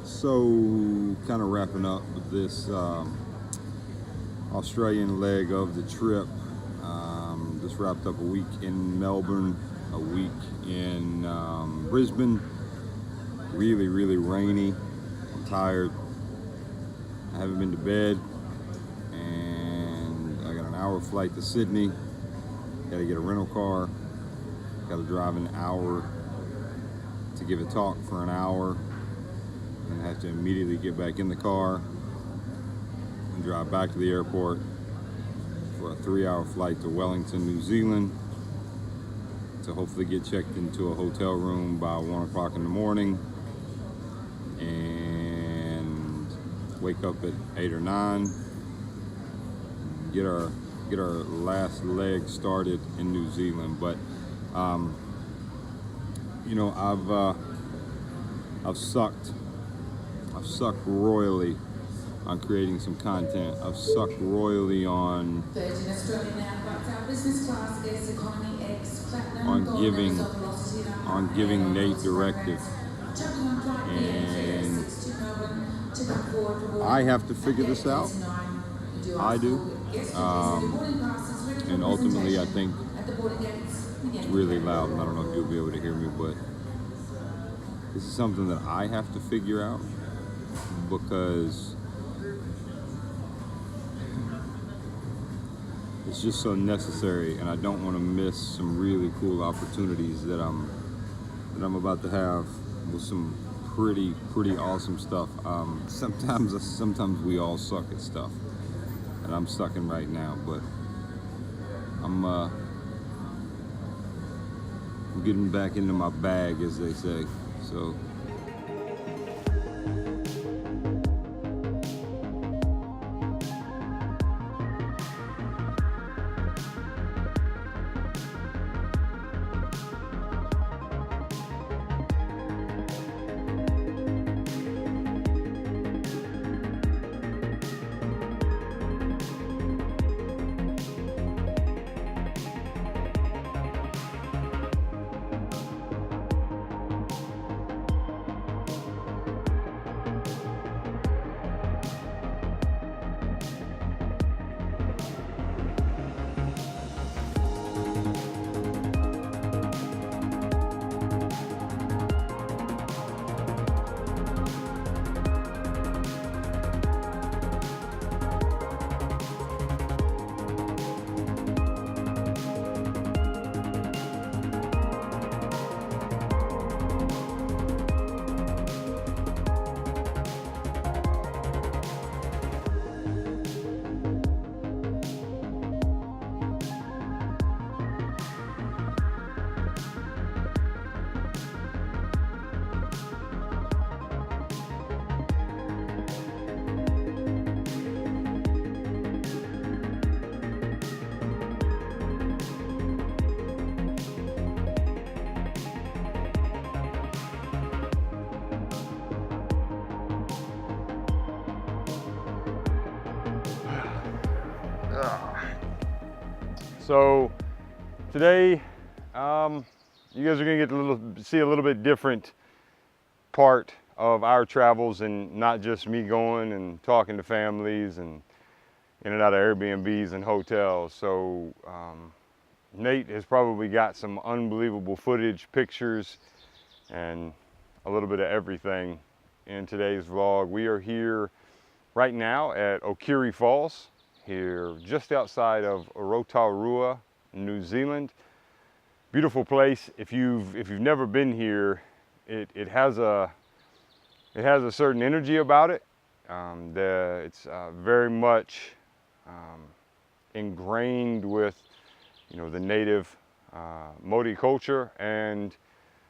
So, kind of wrapping up with this Australian leg of the trip. Just wrapped up a week in Melbourne, a week in Brisbane. Really, really rainy. I'm tired. I haven't been to bed, and I got an hour flight to Sydney. Got to get a rental car. Got to drive an hour to give a talk for an hour, and have to immediately get back in the car and drive back to the airport for a 3-hour flight to Wellington, New Zealand, to hopefully get checked into a hotel room by 1 o'clock in the morning and wake up at 8 or 9, get our last leg started in New Zealand. But you know, I've sucked royally on creating some content. I've sucked royally on giving Nate directive, and I have to figure this out. I do, and ultimately I think it's really loud, and I don't know if you'll be able to hear me, but this is something that I have to figure out, because it's just so necessary, and I don't want to miss some really cool opportunities that I'm about to have with some pretty awesome stuff. Sometimes we all suck at stuff, and I'm sucking right now, but I'm getting back into my bag, as they say. So So today, you guys are going to get to see a little bit different part of our travels, and not just me going and talking to families and in and out of Airbnbs and hotels. So Nate has probably got some unbelievable footage, pictures, and a little bit of everything in today's vlog. We are here right now at Okiri Falls, here just outside of Rotorua, New Zealand. Beautiful place. If you've never been here, it has a certain energy about it. It's very much ingrained with, you know, the native Māori culture, and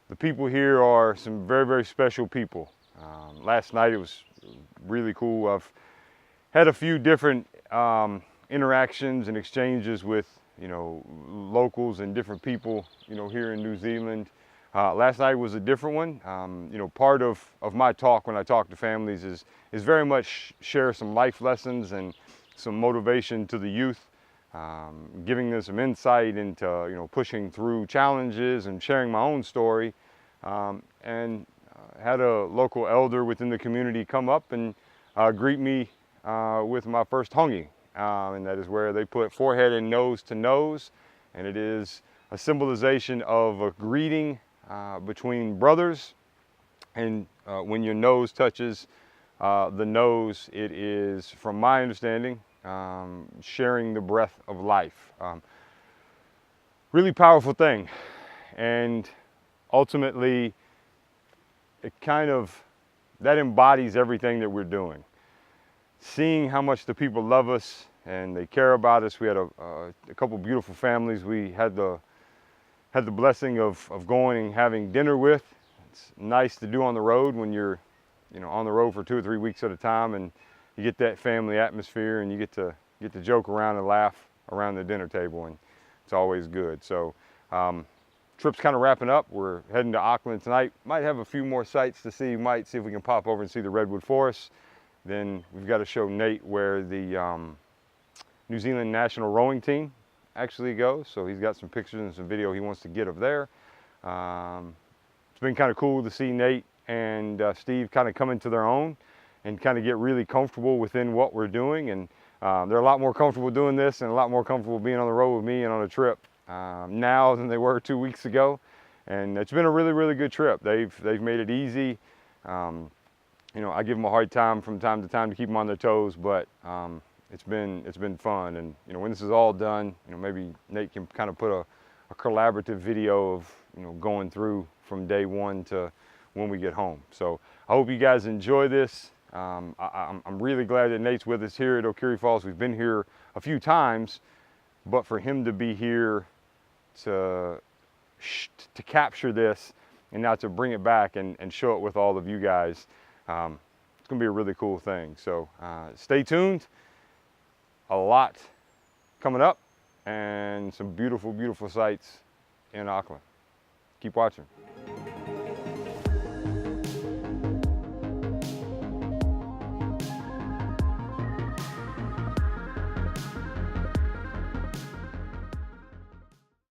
the people here are some very special people. Last night it was really cool. I've had a few different interactions and exchanges with, you know, locals and different people, you know, here in New Zealand. Last night was a different one. You know, part of my talk when I talk to families is very much share some life lessons and some motivation to the youth, giving them some insight into, you know, pushing through challenges and sharing my own story, and had a local elder within the community come up and greet me with my first hongi. And that is where they put forehead and nose to nose. And it is a symbolization of a greeting between brothers. And when your nose touches the nose, it is, from my understanding, sharing the breath of life. Really powerful thing. And ultimately, that embodies everything that we're doing. Seeing how much the people love us and they care about us. We had a couple beautiful families we had the blessing of going and having dinner with. It's nice to do on the road when you're on the road for 2 or 3 weeks at a time, and you get that family atmosphere and you get to joke around and laugh around the dinner table, and it's always good. So trip's kind of wrapping up. We're heading to Auckland tonight. Might have a few more sights to see. Might see if we can pop over and see the Redwood Forest. Then we've got to show Nate where the New Zealand national rowing team actually goes. So he's got some pictures and some video he wants to get of there. It's been kind of cool to see Nate and Steve kind of come into their own and kind of get really comfortable within what we're doing. And they're a lot more comfortable doing this and a lot more comfortable being on the road with me and on a trip now than they were 2 weeks ago. And it's been a really, really good trip. They've made it easy. I give them a hard time from time to time to keep them on their toes, but it's been fun. And when this is all done, maybe Nate can kind of put a collaborative video of going through from day one to when we get home. So I hope you guys enjoy this. I'm really glad that Nate's with us here at Okiri Falls. We've been here a few times, but for him to be here to capture this and now to bring it back and show it with all of you guys, it's gonna be a really cool thing. So stay tuned. A lot coming up and some beautiful, beautiful sights in Auckland. Keep watching.